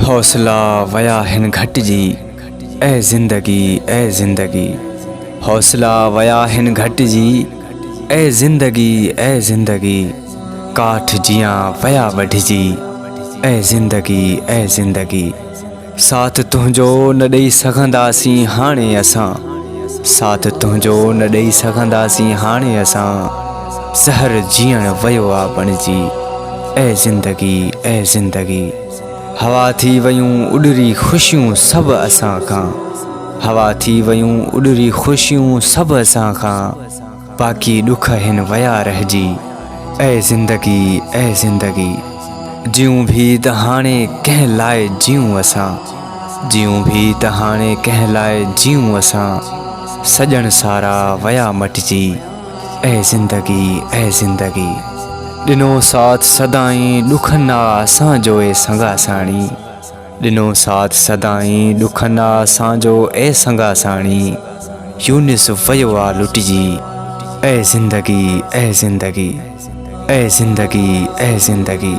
हौसला वया हिन घटिजी ए ज़िंदगी ए ज़िंदगी। हौसला वया हिन घटिजी ए ज़िंदगी ए ज़िंदगी। काठ जियां वया वढिजी ए ज़िंदगी ए ज़िंदगी। साथ तुंहिंजो न ॾेई सघंदासीं हाणे असां। साथ तुंहिंजो न ॾेई सघंदासीं हाणे असां। ज़हर जीअण वयो आ बणिजी ए ज़िंदगी ए ज़िंदगी। हवा थी वयूं उॾरी ख़ुशियूं सभु असां खां। हवा थी वयूं उॾरी ख़ुशियूं सभु असां खां। बाक़ी ॾुख हिन वया रहिजी ए ज़िंदगी ए ज़िंदगी। जियूं भी त हाणे कंहिं लाइ जियूं असां। जियूं भी त हाणे कंहिं लाइ जियूं असां। सॼण सारा वया मटिजी ए ज़िंदगी ए ज़िंदगी। ॾिनो साथ सदाईं ॾुखनि आ असांजो ए संगा साणी। ॾिनो साथ सदाईं ॾुखनि आ असांजो ए संगा साणी। यूनिस वयो आ लुटिजी ए ज़िंदगी ए ज़िंदगी। ए ज़िंदगी ए ज़िंदगी।